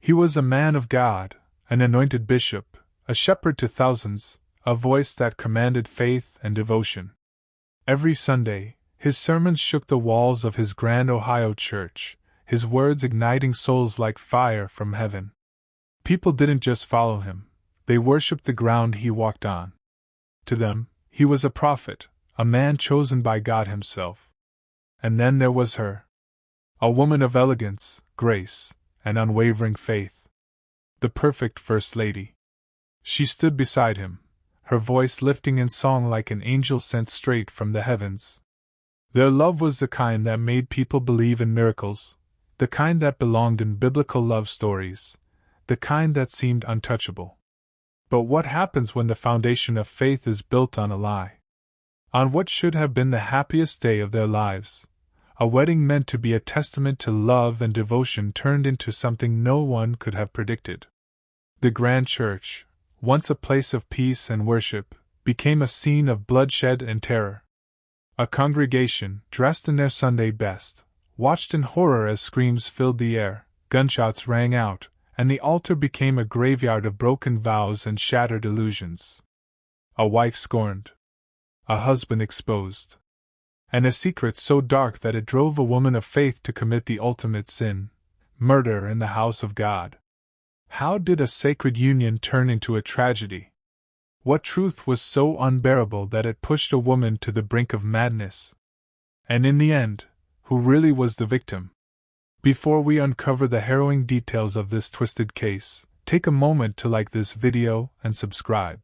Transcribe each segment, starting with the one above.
He was a man of God, an anointed bishop, a shepherd to thousands, a voice that commanded faith and devotion. Every Sunday, his sermons shook the walls of his grand Ohio church, his words igniting souls like fire from heaven. People didn't just follow him, they worshipped the ground he walked on. To them, he was a prophet, a man chosen by God himself. And then there was her. A woman of elegance, grace, and unwavering faith. The perfect First Lady. She stood beside him, her voice lifting in song like an angel sent straight from the heavens. Their love was the kind that made people believe in miracles, the kind that belonged in biblical love stories, the kind that seemed untouchable. But what happens when the foundation of faith is built on a lie? On what should have been the happiest day of their lives, a wedding meant to be a testament to love and devotion turned into something no one could have predicted. The grand church, once a place of peace and worship, became a scene of bloodshed and terror. A congregation, dressed in their Sunday best, watched in horror as screams filled the air, gunshots rang out, and the altar became a graveyard of broken vows and shattered illusions. A wife scorned. A husband exposed. And a secret so dark that it drove a woman of faith to commit the ultimate sin, murder in the house of God. How did a sacred union turn into a tragedy? What truth was so unbearable that it pushed a woman to the brink of madness? And in the end, who really was the victim? Before we uncover the harrowing details of this twisted case, take a moment to like this video and subscribe.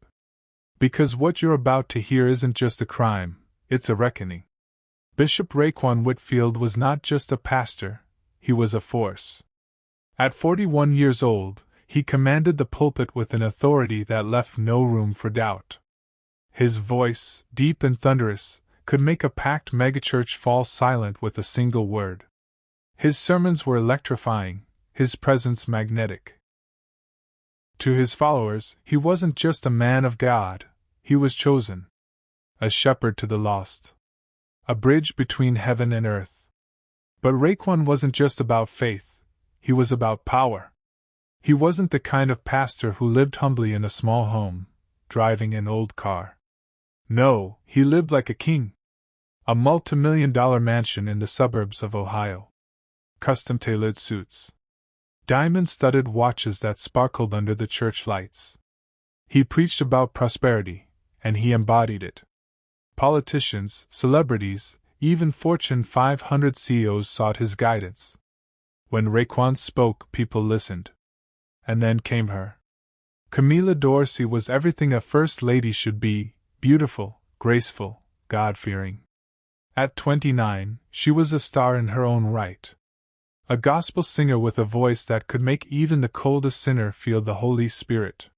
Because what you're about to hear isn't just a crime, it's a reckoning. Bishop Raekwon Whitfield was not just a pastor, he was a force. At 41 years old, he commanded the pulpit with an authority that left no room for doubt. His voice, deep and thunderous, could make a packed megachurch fall silent with a single word. His sermons were electrifying, his presence magnetic. To his followers, he wasn't just a man of God, he was chosen. A shepherd to the lost. A bridge between heaven and earth. But Raekwon wasn't just about faith, he was about power. He wasn't the kind of pastor who lived humbly in a small home, driving an old car. No, he lived like a king. A multi-million-dollar mansion in the suburbs of Ohio. Custom-tailored suits. Diamond-studded watches that sparkled under the church lights. He preached about prosperity, and he embodied it. Politicians, celebrities, even Fortune 500 CEOs sought his guidance. When Raekwon spoke, people listened. And then came her. Camilla Dorsey was everything a first lady should be, beautiful, graceful, God-fearing. At 29, she was a star in her own right. A gospel singer with a voice that could make even the coldest sinner feel the Holy Spirit.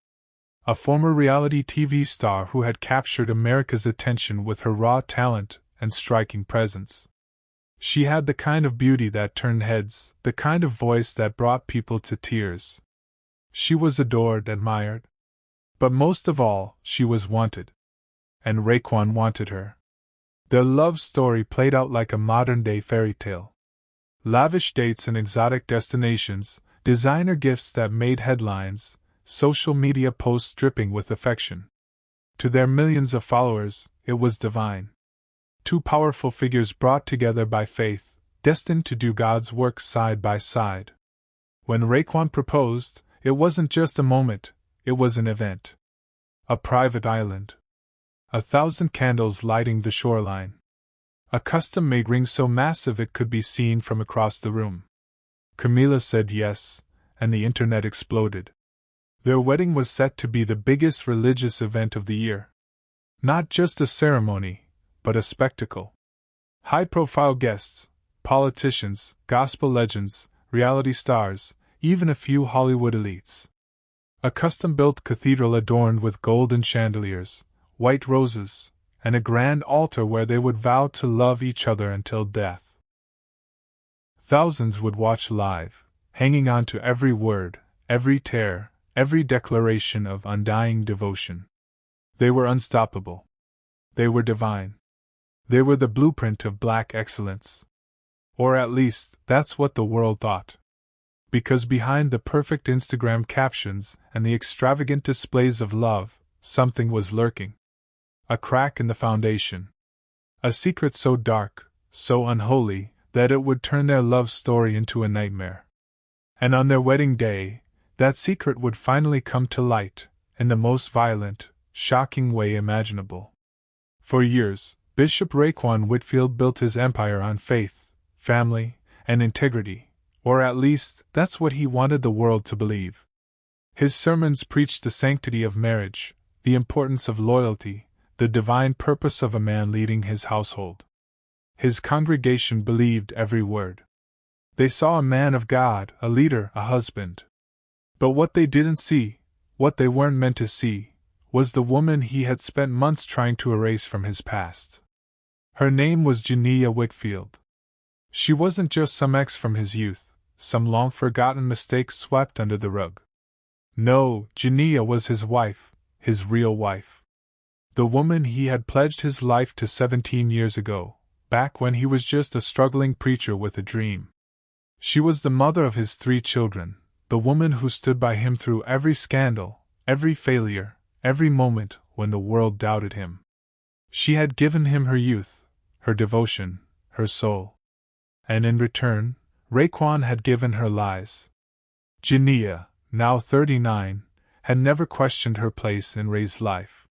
A former reality TV star who had captured America's attention with her raw talent and striking presence. She had the kind of beauty that turned heads, the kind of voice that brought people to tears. She was adored, admired. But most of all, she was wanted. And Raekwon wanted her. Their love story played out like a modern-day fairy tale. Lavish dates and exotic destinations, designer gifts that made headlines, social media posts dripping with affection. To their millions of followers, it was divine. Two powerful figures brought together by faith, destined to do God's work side by side. When Raekwon proposed, it wasn't just a moment, it was an event. A private island. 1,000 candles lighting the shoreline. A custom-made ring so massive it could be seen from across the room. Camilla said yes, and the internet exploded. Their wedding was set to be the biggest religious event of the year. Not just a ceremony, but a spectacle. High-profile guests, politicians, gospel legends, reality stars, even a few Hollywood elites. A custom-built cathedral adorned with golden chandeliers, white roses, and a grand altar where they would vow to love each other until death. Thousands would watch live, hanging on to every word, every tear, every declaration of undying devotion. They were unstoppable. They were divine. They were the blueprint of black excellence. Or at least, that's what the world thought. Because behind the perfect Instagram captions and the extravagant displays of love, something was lurking. A crack in the foundation. A secret so dark, so unholy, that it would turn their love story into a nightmare. And on their wedding day, that secret would finally come to light, in the most violent, shocking way imaginable. For years, Bishop Raekwon Whitfield built his empire on faith, family, and integrity, or at least, that's what he wanted the world to believe. His sermons preached the sanctity of marriage, the importance of loyalty, the divine purpose of a man leading his household. His congregation believed every word. They saw a man of God, a leader, a husband. But what they didn't see, what they weren't meant to see, was the woman he had spent months trying to erase from his past. Her name was Jania Whitfield. She wasn't just some ex from his youth, some long-forgotten mistake swept under the rug. No, Jania was his wife, his real wife. The woman he had pledged his life to 17 years ago, back when he was just a struggling preacher with a dream. She was the mother of his 3 children, the woman who stood by him through every scandal, every failure, every moment when the world doubted him. She had given him her youth, her devotion, her soul. And in return, Raekwon had given her lies. Jania, now 39, had never questioned her place in Ray's life.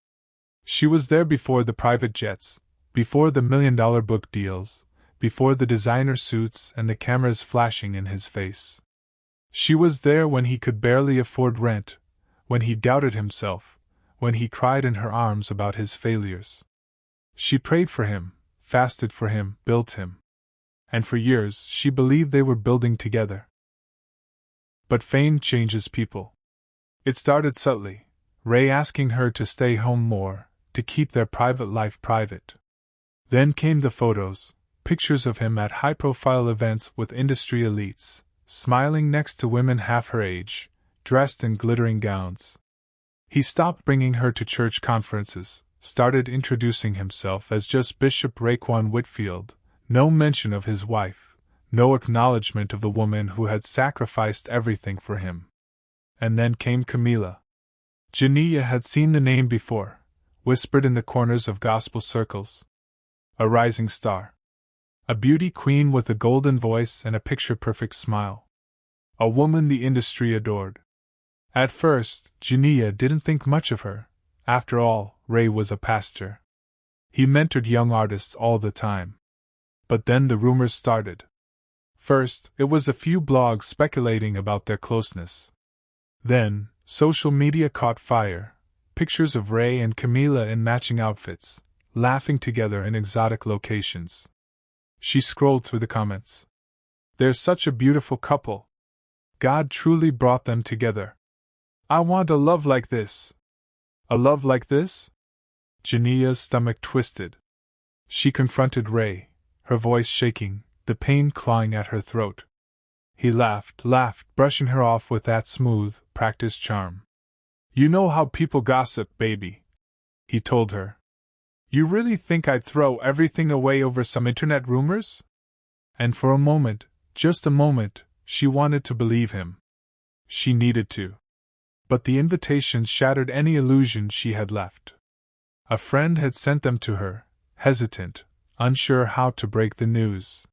She was there before the private jets, before the million-dollar book deals, before the designer suits and the cameras flashing in his face. She was there when he could barely afford rent, when he doubted himself, when he cried in her arms about his failures. She prayed for him, fasted for him, built him. And for years she believed they were building together. But fame changes people. It started subtly, Ray asking her to stay home more, to keep their private life private. Then came the photos, pictures of him at high-profile events with industry elites, smiling next to women half her age, dressed in glittering gowns. He stopped bringing her to church conferences, started introducing himself as just Bishop Raekwon Whitfield, no mention of his wife, no acknowledgement of the woman who had sacrificed everything for him. And then came Camila. Jania had seen the name before, whispered in the corners of gospel circles. A rising star. A beauty queen with a golden voice and a picture-perfect smile. A woman the industry adored. At first, Jania didn't think much of her. After all, Ray was a pastor. He mentored young artists all the time. But then the rumors started. First, it was a few blogs speculating about their closeness. Then, social media caught fire. Pictures of Ray and Camila in matching outfits, laughing together in exotic locations. She scrolled through the comments. They're such a beautiful couple. God truly brought them together. I want a love like this. A love like this? Jania's stomach twisted. She confronted Ray, her voice shaking, the pain clawing at her throat. He laughed, brushing her off with that smooth, practiced charm. You know how people gossip, baby, he told her. You really think I'd throw everything away over some internet rumors? And for a moment, just a moment, she wanted to believe him. She needed to. But the invitations shattered any illusion she had left. A friend had sent them to her, hesitant, unsure how to break the news.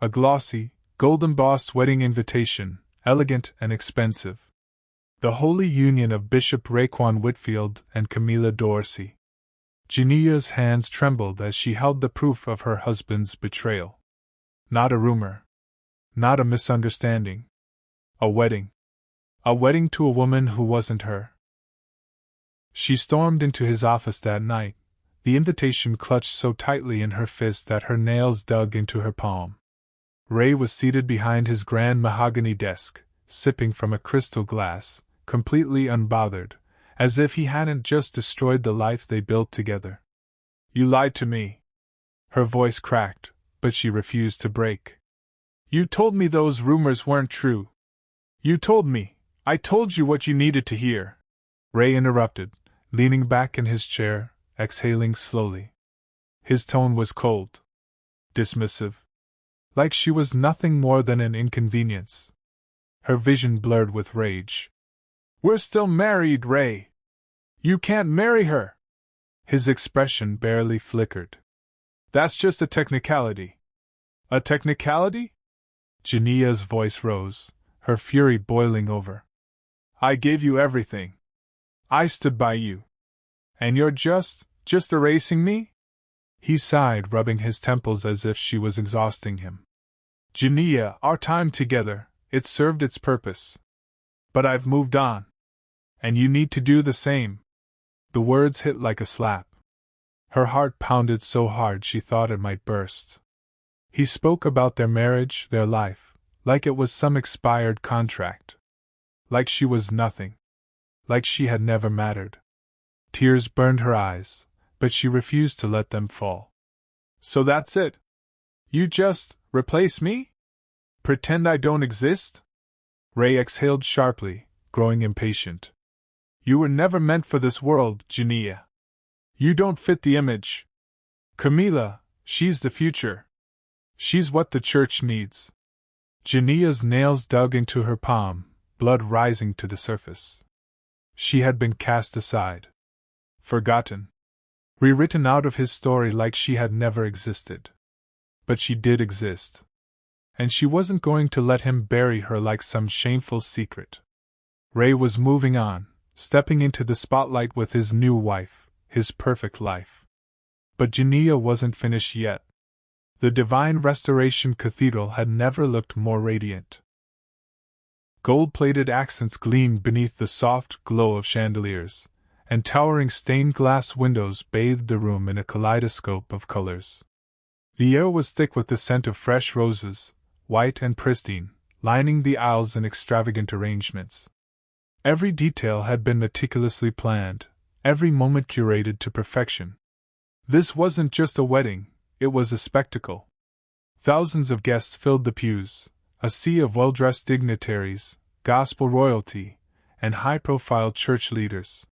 A glossy, gold-embossed wedding invitation, elegant and expensive. The holy union of Bishop Raekwon Whitfield and Camila Dorsey. Jania's hands trembled as she held the proof of her husband's betrayal. Not a rumor. Not a misunderstanding. A wedding. A wedding to a woman who wasn't her. She stormed into his office that night, the invitation clutched so tightly in her fist that her nails dug into her palm. Ray was seated behind his grand mahogany desk, sipping from a crystal glass, completely unbothered, as if he hadn't just destroyed the life they built together. You lied to me. Her voice cracked, but she refused to break. You told me those rumors weren't true. You told me. I told you what you needed to hear. Ray interrupted, leaning back in his chair, exhaling slowly. His tone was cold. Dismissive. Like she was nothing more than an inconvenience. her vision blurred with rage. "We're still married, Ray! You can't marry her!" His expression barely flickered. "That's just a technicality." "A technicality?" Jania's voice rose, her fury boiling over. "I gave you everything. I stood by you. And you're just erasing me?" He sighed, rubbing his temples as if she was exhausting him. "Jania, our time together, it served its purpose. But I've moved on. And you need to do the same." The words hit like a slap. Her heart pounded so hard she thought it might burst. He spoke about their marriage, their life, like it was some expired contract. Like she was nothing. Like she had never mattered. Tears burned her eyes, but she refused to let them fall. "So that's it? You just replace me? Pretend I don't exist?" Ray exhaled sharply, growing impatient. "You were never meant for this world, Jania. You don't fit the image. Camila, she's the future. She's what the church needs." Jania's nails dug into her palm, blood rising to the surface. She had been cast aside. Forgotten. Rewritten out of his story like she had never existed. But she did exist. And she wasn't going to let him bury her like some shameful secret. Ray was moving on, stepping into the spotlight with his new wife, his perfect life. But Jania wasn't finished yet. The Divine Restoration Cathedral had never looked more radiant. Gold-plated accents gleamed beneath the soft glow of chandeliers, and towering stained glass windows bathed the room in a kaleidoscope of colors. The air was thick with the scent of fresh roses, white and pristine, lining the aisles in extravagant arrangements. Every detail had been meticulously planned, every moment curated to perfection. This wasn't just a wedding, it was a spectacle. Thousands of guests filled the pews, a sea of well-dressed dignitaries, gospel royalty, and high-profile church leaders.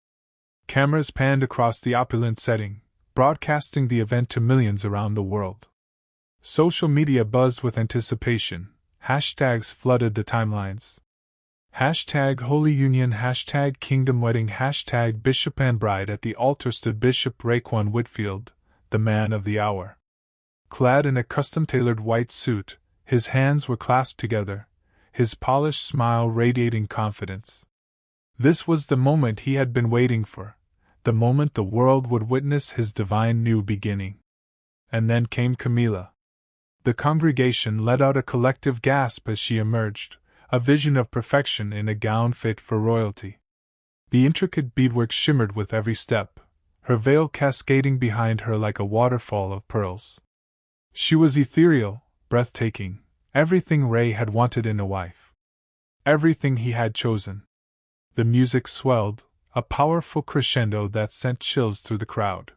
Cameras panned across the opulent setting, broadcasting the event to millions around the world. Social media buzzed with anticipation, hashtags flooded the timelines. Hashtag Holy Union, hashtag Kingdom Wedding, hashtag Bishop and Bride. At the altar stood Bishop Raekwon Whitfield, the man of the hour. Clad in a custom-tailored white suit, his hands were clasped together, his polished smile radiating confidence. This was the moment he had been waiting for, the moment the world would witness his divine new beginning. And then came Camila. The congregation let out a collective gasp as she emerged, a vision of perfection in a gown fit for royalty. The intricate beadwork shimmered with every step, her veil cascading behind her like a waterfall of pearls. She was ethereal, breathtaking, everything Ray had wanted in a wife. Everything he had chosen. The music swelled, a powerful crescendo that sent chills through the crowd.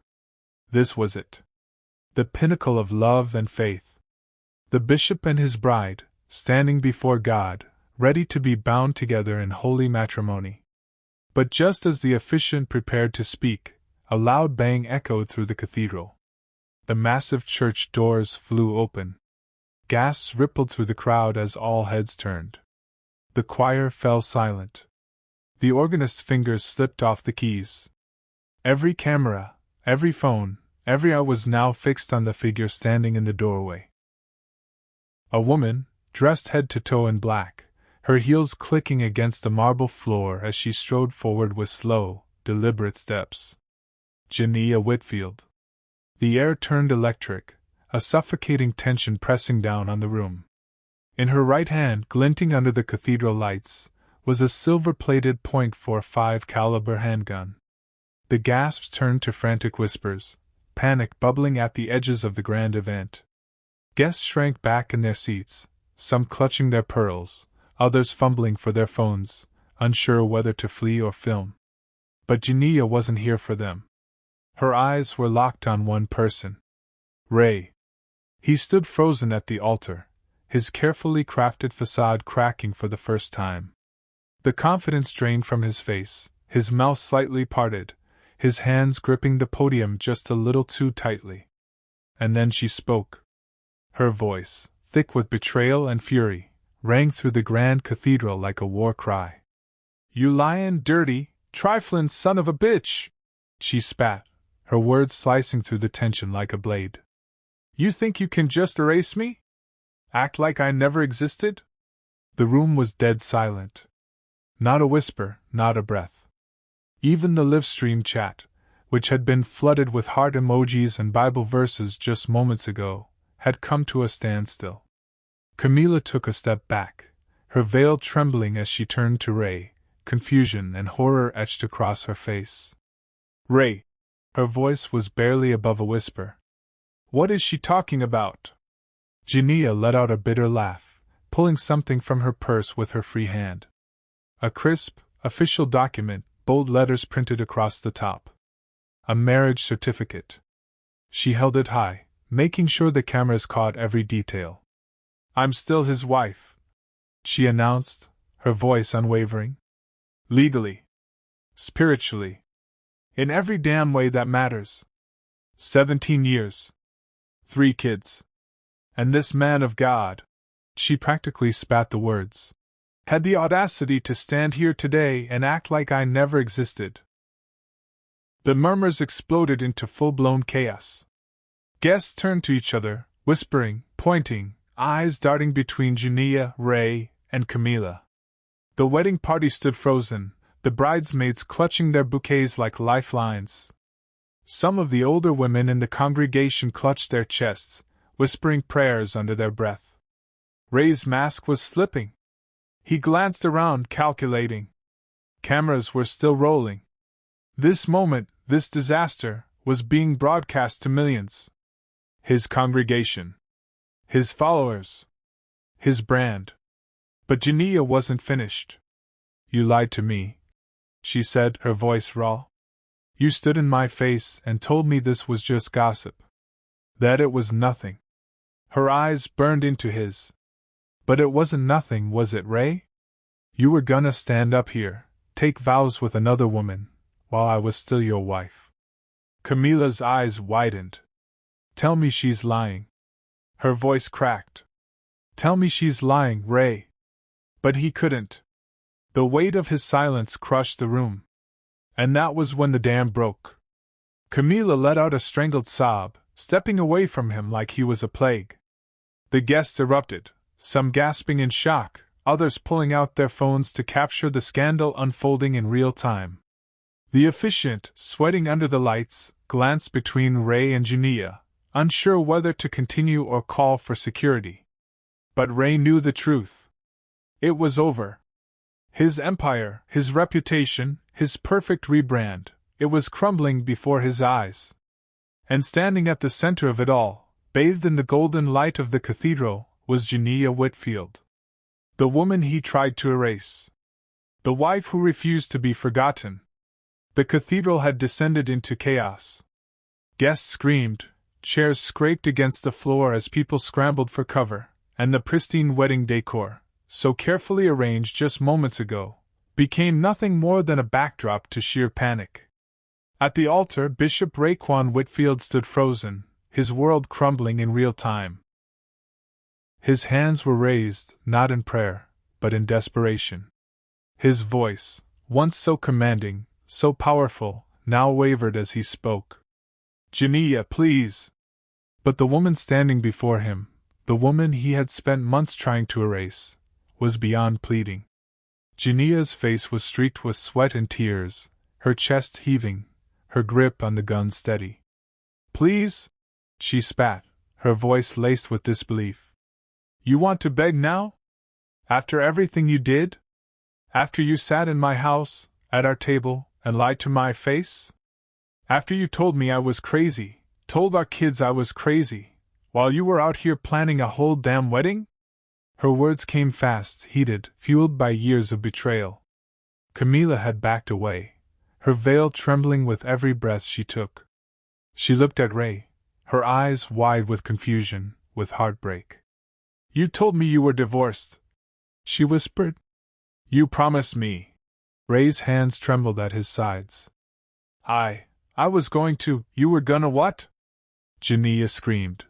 This was it. The pinnacle of love and faith. The bishop and his bride, standing before God, ready to be bound together in holy matrimony. But just as the officiant prepared to speak, a loud bang echoed through the cathedral. The massive church doors flew open. Gasps rippled through the crowd as all heads turned. The choir fell silent. The organist's fingers slipped off the keys. Every camera, every phone, every eye was now fixed on the figure standing in the doorway. A woman, dressed head to toe in black, her heels clicking against the marble floor as she strode forward with slow, deliberate steps. Jania Whitfield. The air turned electric, a suffocating tension pressing down on the room. In her right hand, glinting under the cathedral lights, was a silver-plated .45 caliber handgun. The gasps turned to frantic whispers, panic bubbling at the edges of the grand event. Guests shrank back in their seats, some clutching their pearls, others fumbling for their phones, unsure whether to flee or film. But Jania wasn't here for them. Her eyes were locked on one person. Ray. He stood frozen at the altar, his carefully crafted facade cracking for the first time. The confidence drained from his face, his mouth slightly parted, his hands gripping the podium just a little too tightly. And then she spoke. Her voice, thick with betrayal and fury, rang through the grand cathedral like a war cry. "You lying, dirty, triflin' son of a bitch!" she spat, her words slicing through the tension like a blade. "You think you can just erase me? Act like I never existed?" The room was dead silent. Not a whisper, not a breath. Even the live-stream chat, which had been flooded with heart emojis and Bible verses just moments ago, had come to a standstill. Camila took a step back, her veil trembling as she turned to Ray, confusion and horror etched across her face. "Ray!" Her voice was barely above a whisper. "What is she talking about?" Jania let out a bitter laugh, pulling something from her purse with her free hand. A crisp, official document, bold letters printed across the top. A marriage certificate. She held it high, making sure the cameras caught every detail. "I'm still his wife," she announced, her voice unwavering. "Legally. Spiritually. In every damn way that matters. 17 years. 3 kids. And this man of God," she practically spat the words, "had the audacity to stand here today and act like I never existed." The murmurs exploded into full-blown chaos. Guests turned to each other, whispering, pointing, eyes darting between Jania, Ray, and Camila. The wedding party stood frozen, the bridesmaids clutching their bouquets like lifelines. Some of the older women in the congregation clutched their chests, whispering prayers under their breath. Ray's mask was slipping. He glanced around, calculating. Cameras were still rolling. This moment, this disaster, was being broadcast to millions. His congregation. His followers. His brand. But Jania wasn't finished. "You lied to me," she said, her voice raw. "You stood in my face and told me this was just gossip. That it was nothing." Her eyes burned into his. "But it wasn't nothing, was it, Ray? You were gonna stand up here, take vows with another woman, while I was still your wife." Camila's eyes widened. "Tell me she's lying." Her voice cracked. "Tell me she's lying, Ray." But he couldn't. The weight of his silence crushed the room. And that was when the dam broke. Camila let out a strangled sob, stepping away from him like he was a plague. The guests erupted, some gasping in shock, others pulling out their phones to capture the scandal unfolding in real time. The officiant, sweating under the lights, glanced between Ray and Jania, unsure whether to continue or call for security. But Ray knew the truth. It was over. His empire, his reputation, his perfect rebrand, it was crumbling before his eyes. And standing at the center of it all, bathed in the golden light of the cathedral, was Jania Whitfield. The woman he tried to erase. The wife who refused to be forgotten. The cathedral had descended into chaos. Guests screamed, chairs scraped against the floor as people scrambled for cover, and the pristine wedding decor, so carefully arranged just moments ago, became nothing more than a backdrop to sheer panic. At the altar, Bishop Raekwon Whitfield stood frozen, his world crumbling in real time. His hands were raised, not in prayer, but in desperation. His voice, once so commanding, so powerful, now wavered as he spoke. "Jania, please!" But the woman standing before him, the woman he had spent months trying to erase, was beyond pleading. Jania's face was streaked with sweat and tears, her chest heaving, her grip on the gun steady. "Please?" she spat, her voice laced with disbelief. "You want to beg now? After everything you did? After you sat in my house, at our table, and lied to my face? After you told me I was crazy, told our kids I was crazy, while you were out here planning a whole damn wedding?" Her words came fast, heated, fueled by years of betrayal. Camila had backed away, her veil trembling with every breath she took. She looked at Ray, her eyes wide with confusion, with heartbreak. "You told me you were divorced," she whispered. "You promised me." Ray's hands trembled at his sides. I was going to. You were gonna what?" Jania screamed.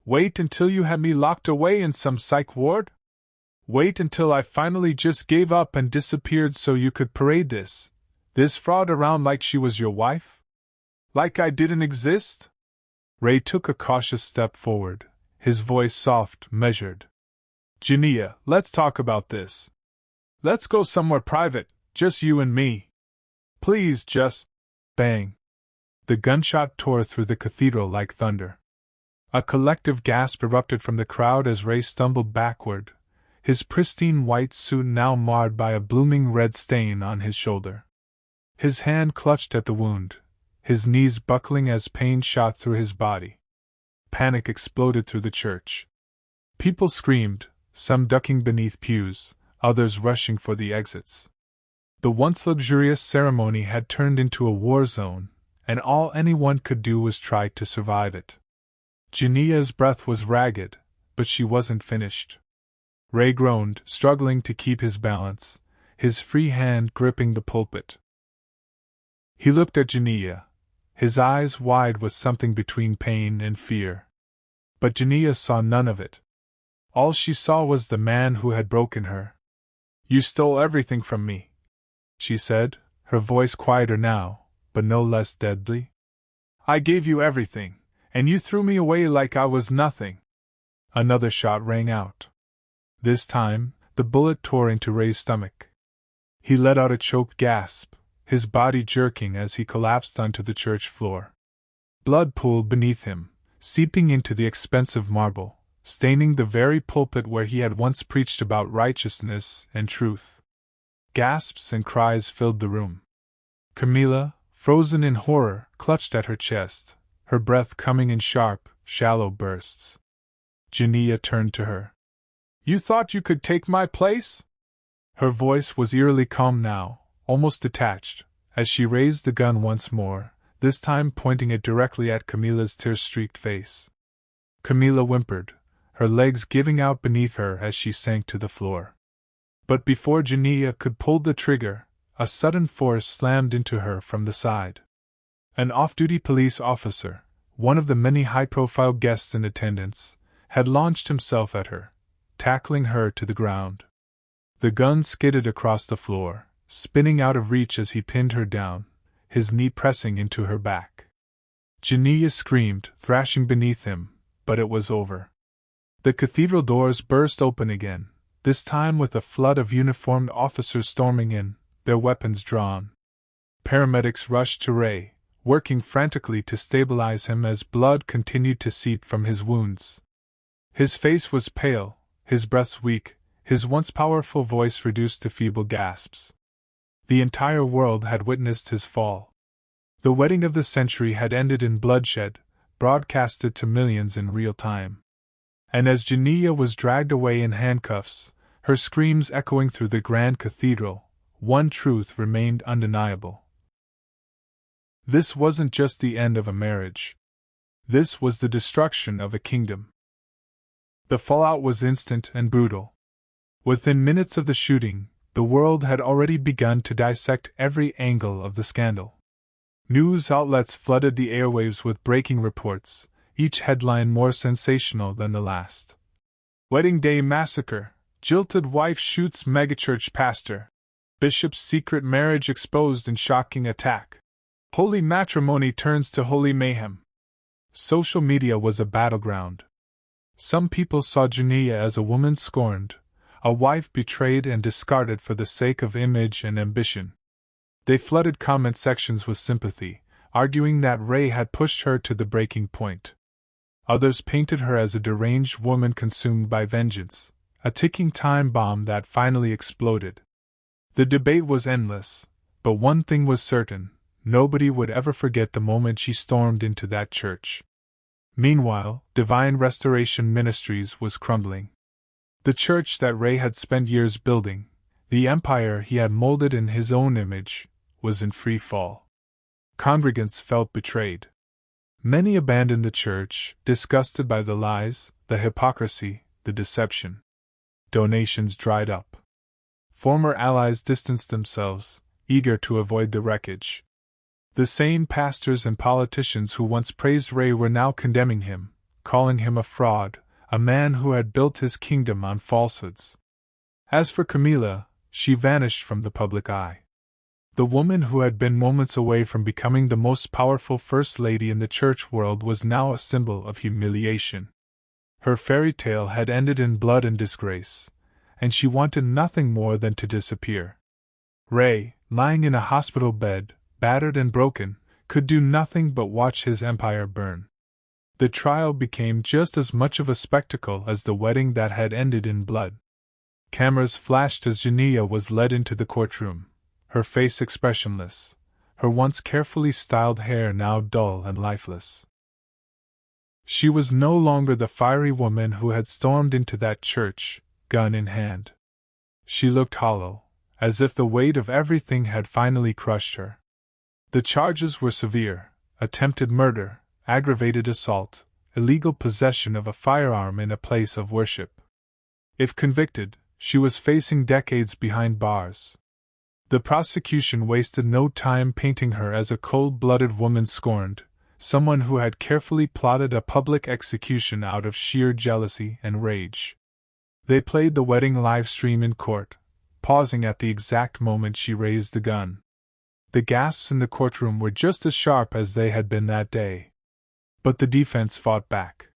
"Wait until you had me locked away in some psych ward? Wait until I finally just gave up and disappeared so you could parade this fraud around like she was your wife? Like I didn't exist? Ray took a cautious step forward, his voice soft, measured. Jania, let's talk about this. Let's go somewhere private, just you and me. Please, just... Bang. The gunshot tore through the cathedral like thunder. A collective gasp erupted from the crowd as Ray stumbled backward, his pristine white suit now marred by a blooming red stain on his shoulder. His hand clutched at the wound, his knees buckling as pain shot through his body. Panic exploded through the church. People screamed, some ducking beneath pews, others rushing for the exits. The once luxurious ceremony had turned into a war zone, and all anyone could do was try to survive it. Jania's breath was ragged, but she wasn't finished. Ray groaned, struggling to keep his balance, his free hand gripping the pulpit. He looked at Jania, his eyes wide with something between pain and fear. But Jania saw none of it. All she saw was the man who had broken her. "You stole everything from me," she said, her voice quieter now, but no less deadly. "I gave you everything, and you threw me away like I was nothing." Another shot rang out. This time, the bullet tore into Ray's stomach. He let out a choked gasp, his body jerking as he collapsed onto the church floor. Blood pooled beneath him, seeping into the expensive marble, staining the very pulpit where he had once preached about righteousness and truth. Gasps and cries filled the room. Camila, frozen in horror, clutched at her chest, her breath coming in sharp, shallow bursts. Jania turned to her. "You thought you could take my place?" Her voice was eerily calm now, almost detached, as she raised the gun once more, this time pointing it directly at Camila's tear-streaked face. Camila whimpered, her legs giving out beneath her as she sank to the floor. But before Jania could pull the trigger, a sudden force slammed into her from the side. An off-duty police officer, one of the many high-profile guests in attendance, had launched himself at her, tackling her to the ground. The gun skidded across the floor, spinning out of reach as he pinned her down, his knee pressing into her back. Jania screamed, thrashing beneath him, but it was over. The cathedral doors burst open again, this time with a flood of uniformed officers storming in, their weapons drawn. Paramedics rushed to Ray, working frantically to stabilize him as blood continued to seep from his wounds. His face was pale, his breath weak, his once powerful voice reduced to feeble gasps. The entire world had witnessed his fall. The wedding of the century had ended in bloodshed, broadcasted to millions in real time. And as Jania was dragged away in handcuffs, her screams echoing through the grand cathedral, one truth remained undeniable. This wasn't just the end of a marriage. This was the destruction of a kingdom. The fallout was instant and brutal. Within minutes of the shooting, the world had already begun to dissect every angle of the scandal. News outlets flooded the airwaves with breaking reports, each headline more sensational than the last. Wedding Day Massacre, Jilted Wife Shoots Megachurch Pastor, Bishop's Secret Marriage Exposed in Shocking Attack. Holy Matrimony Turns to Holy Mayhem. Social media was a battleground. Some people saw Jania as a woman scorned, a wife betrayed and discarded for the sake of image and ambition. They flooded comment sections with sympathy, arguing that Ray had pushed her to the breaking point. Others painted her as a deranged woman consumed by vengeance, a ticking time bomb that finally exploded. The debate was endless, but one thing was certain: nobody would ever forget the moment she stormed into that church. Meanwhile, Divine Restoration Ministries was crumbling. The church that Ray had spent years building, the empire he had molded in his own image, was in free fall. Congregants felt betrayed. Many abandoned the church, disgusted by the lies, the hypocrisy, the deception. Donations dried up. Former allies distanced themselves, eager to avoid the wreckage. The same pastors and politicians who once praised Ray were now condemning him, calling him a fraud, a man who had built his kingdom on falsehoods. As for Camilla, she vanished from the public eye. The woman who had been moments away from becoming the most powerful first lady in the church world was now a symbol of humiliation. Her fairy tale had ended in blood and disgrace, and she wanted nothing more than to disappear. Ray, lying in a hospital bed, battered and broken, could do nothing but watch his empire burn. The trial became just as much of a spectacle as the wedding that had ended in blood. Cameras flashed as Jania was led into the courtroom, her face expressionless, her once carefully styled hair now dull and lifeless. She was no longer the fiery woman who had stormed into that church, gun in hand. She looked hollow, as if the weight of everything had finally crushed her. The charges were severe: attempted murder, aggravated assault, illegal possession of a firearm in a place of worship. If convicted, she was facing decades behind bars. The prosecution wasted no time painting her as a cold-blooded woman scorned, someone who had carefully plotted a public execution out of sheer jealousy and rage. They played the wedding live stream in court, pausing at the exact moment she raised the gun. The gasps in the courtroom were just as sharp as they had been that day. But the defense fought back.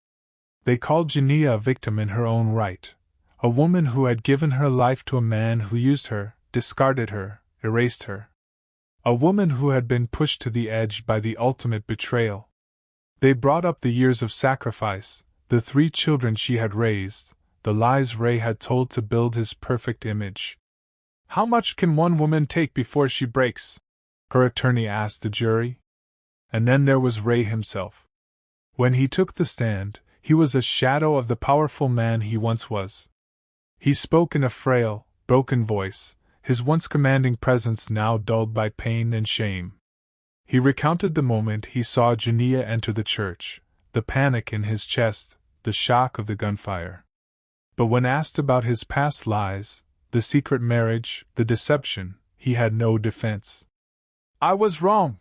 They called Jania a victim in her own right, a woman who had given her life to a man who used her, discarded her, erased her. A woman who had been pushed to the edge by the ultimate betrayal. They brought up the years of sacrifice, the 3 children she had raised, the lies Ray had told to build his perfect image. "How much can one woman take before she breaks?" her attorney asked the jury. And then there was Ray himself. When he took the stand, he was a shadow of the powerful man he once was. He spoke in a frail, broken voice, his once commanding presence now dulled by pain and shame. He recounted the moment he saw Jania enter the church, the panic in his chest, the shock of the gunfire. But when asked about his past lies, the secret marriage, the deception, he had no defense. "I was wrong,"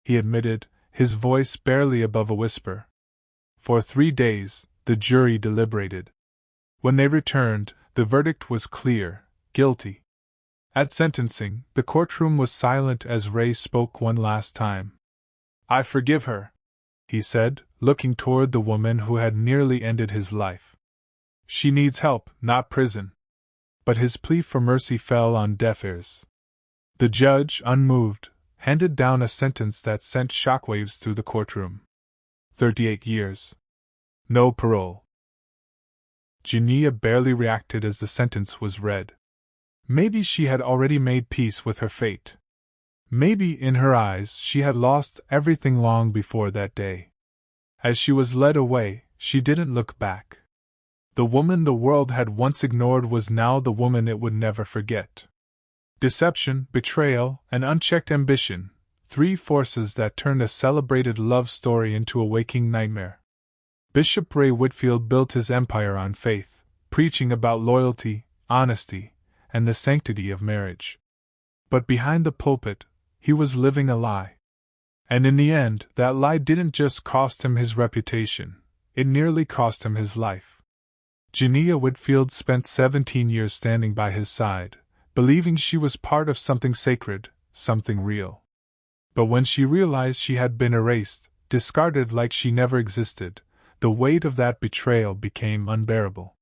he admitted, his voice barely above a whisper. For 3 days, the jury deliberated. When they returned, the verdict was clear: guilty. At sentencing, the courtroom was silent as Ray spoke one last time. "I forgive her," he said, looking toward the woman who had nearly ended his life. "She needs help, not prison." But his plea for mercy fell on deaf ears. The judge, unmoved, handed down a sentence that sent shockwaves through the courtroom. 38 years. No parole. Jania barely reacted as the sentence was read. Maybe she had already made peace with her fate. Maybe, in her eyes, she had lost everything long before that day. As she was led away, she didn't look back. The woman the world had once ignored was now the woman it would never forget. Deception, betrayal, and unchecked ambition, 3 forces that turned a celebrated love story into a waking nightmare. Bishop Ray Whitfield built his empire on faith, preaching about loyalty, honesty, and the sanctity of marriage. But behind the pulpit, he was living a lie. And in the end, that lie didn't just cost him his reputation, it nearly cost him his life. Jania Whitfield spent 17 years standing by his side, believing she was part of something sacred, something real. But when she realized she had been erased, discarded like she never existed, the weight of that betrayal became unbearable.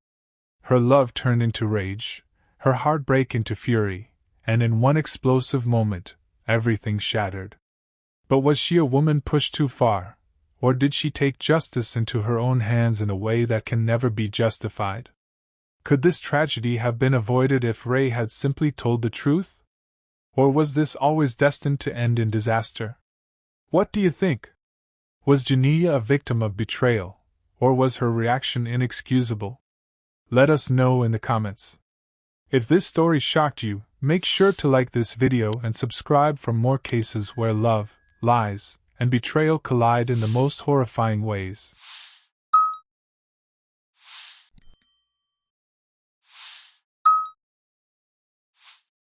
Her love turned into rage, her heartbreak into fury, and in one explosive moment, everything shattered. But was she a woman pushed too far, or did she take justice into her own hands in a way that can never be justified? Could this tragedy have been avoided if Ray had simply told the truth? Or was this always destined to end in disaster? What do you think? Was Jania a victim of betrayal, or was her reaction inexcusable? Let us know in the comments. If this story shocked you, make sure to like this video and subscribe for more cases where love, lies, and betrayal collide in the most horrifying ways.